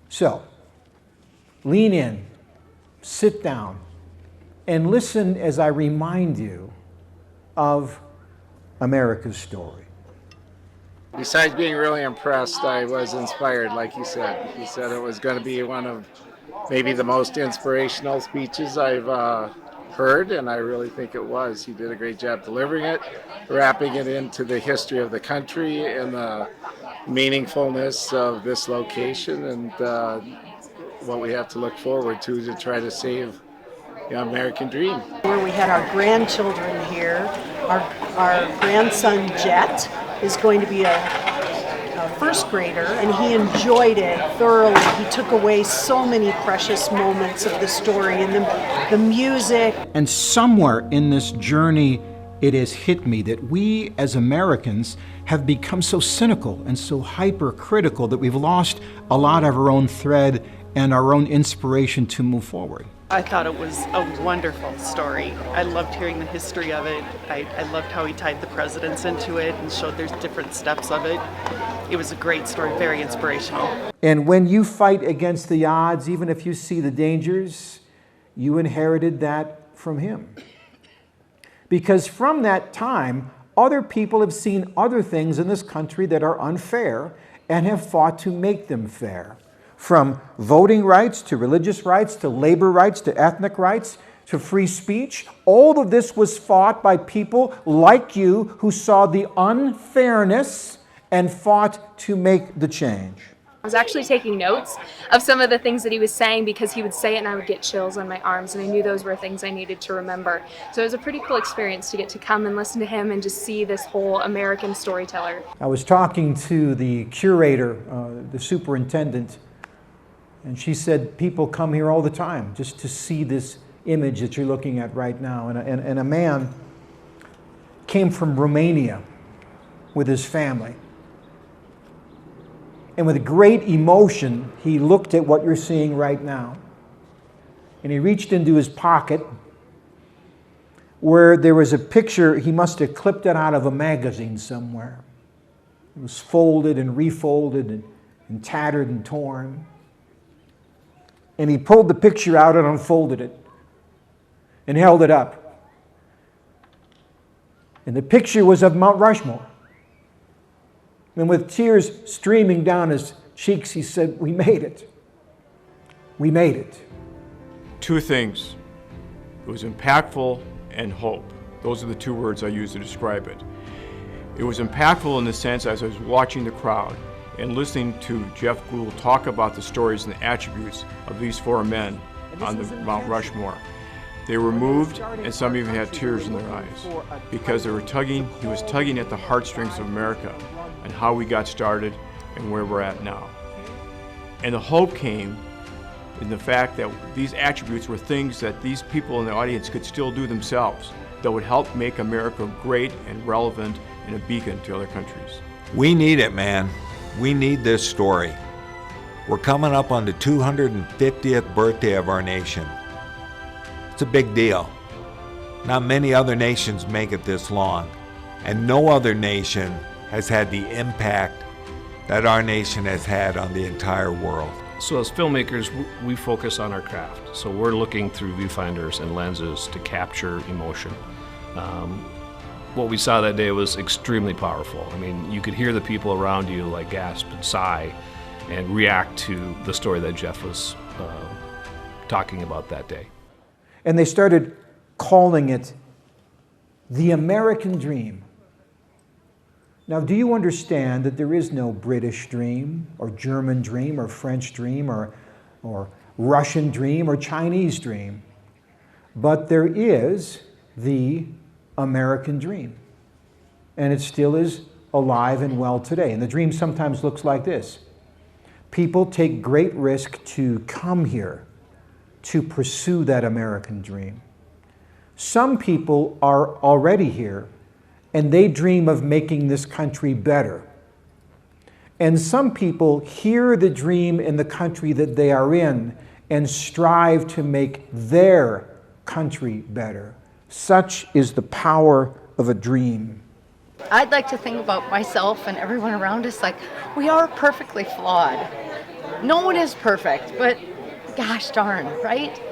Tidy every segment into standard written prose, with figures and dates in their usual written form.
So, lean in, sit down, and listen as I remind you of America's story. Besides being really impressed, I was inspired, like he said. He said it was going to be one of maybe the most inspirational speeches I've heard, and I really think it was. He did a great job delivering it, wrapping it into the history of the country and the meaningfulness of this location and what we have to look forward to try to save the American dream. Where we had our grandchildren here, our grandson Jet is going to be a first grader, and he enjoyed it thoroughly. He took away so many precious moments of the story and the music. And somewhere in this journey, it has hit me that we as Americans have become so cynical and so hypercritical that we've lost a lot of our own thread and our own inspiration to move forward. I thought it was a wonderful story. I loved hearing the history of it. I loved how he tied the presidents into it and showed there's different steps of it. It was a great story, very inspirational. And when you fight against the odds, even if you see the dangers, you inherited that from him. Because from that time, other people have seen other things in this country that are unfair and have fought to make them fair. From voting rights to religious rights to labor rights to ethnic rights to free speech, all of this was fought by people like you who saw the unfairness and fought to make the change. I was actually taking notes of some of the things that he was saying because he would say it and I would get chills on my arms, and I knew those were things I needed to remember. So it was a pretty cool experience to get to come and listen to him and just see this whole American storyteller. I was talking to the curator, the superintendent, and she said people come here all the time just to see this image that you're looking at right now. And a man came from Romania with his family. And with great emotion, he looked at what you're seeing right now. And he reached into his pocket where there was a picture. He must have clipped it out of a magazine somewhere. It was folded and refolded and tattered and torn. And he pulled the picture out and unfolded it and held it up. And the picture was of Mount Rushmore. And with tears streaming down his cheeks, he said, "We made it. We made it." Two things. It was impactful and hope. Those are the two words I use to describe it. It was impactful in the sense as I was watching the crowd and listening to Jeff Gould talk about the stories and the attributes of these four men on the Mount Rushmore. They were moved, and some even had tears in their eyes because he was tugging at the heartstrings of America and how we got started and where we're at now. And the hope came in the fact that these attributes were things that these people in the audience could still do themselves that would help make America great and relevant and a beacon to other countries. We need it, man. We need this story. We're coming up on the 250th birthday of our nation. It's a big deal. Not many other nations make it this long, and no other nation has had the impact that our nation has had on the entire world. So as filmmakers, we focus on our craft. So we're looking through viewfinders and lenses to capture emotion. What we saw that day was extremely powerful. I mean, you could hear the people around you like gasp and sigh and react to the story that Jeff was talking about that day. And they started calling it the American dream. Now, do you understand that there is no British dream or German dream or French dream or Russian dream or Chinese dream? But there is the American dream. And it still is alive and well today. And the dream sometimes looks like this. People take great risk to come here to pursue that American dream. Some people are already here and they dream of making this country better. And some people hear the dream in the country that they are in and strive to make their country better. Such is the power of a dream. I'd like to think about myself and everyone around us like we are perfectly flawed. No one is perfect, but gosh darn, right?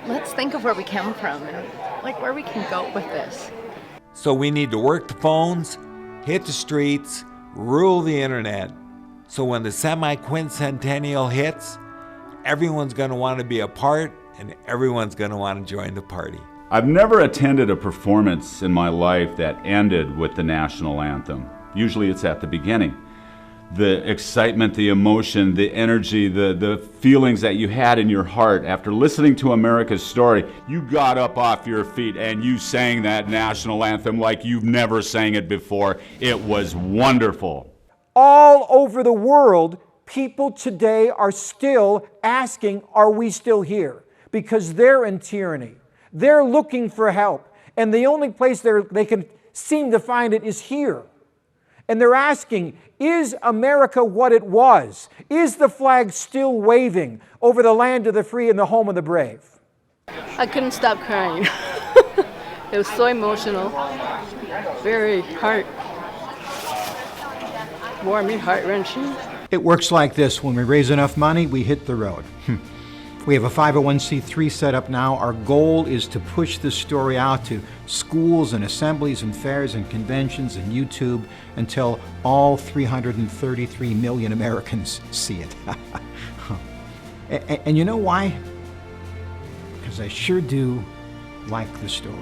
Let's think of where we come from and like where we can go with this. So we need to work the phones, hit the streets, rule the internet. So when the semi-quincentennial hits, everyone's going to want to be a part and everyone's going to want to join the party. I've never attended a performance in my life that ended with the national anthem. Usually it's at the beginning. The excitement, the emotion, the energy, the feelings that you had in your heart after listening to America's story, you got up off your feet and you sang that national anthem like you've never sang it before. It was wonderful. All over the world, people today are still asking, are we still here? Because they're in tyranny. They're looking for help. And the only place they can seem to find it is here. And they're asking, is America what it was? Is the flag still waving over the land of the free and the home of the brave? I couldn't stop crying. It was so emotional, very heart-warming, heart-wrenching. It works like this. When we raise enough money, we hit the road. We have a 501c3 set up now. Our goal is to push this story out to schools and assemblies and fairs and conventions and YouTube until all 333 million Americans see it. And you know why? Because I sure do like the story.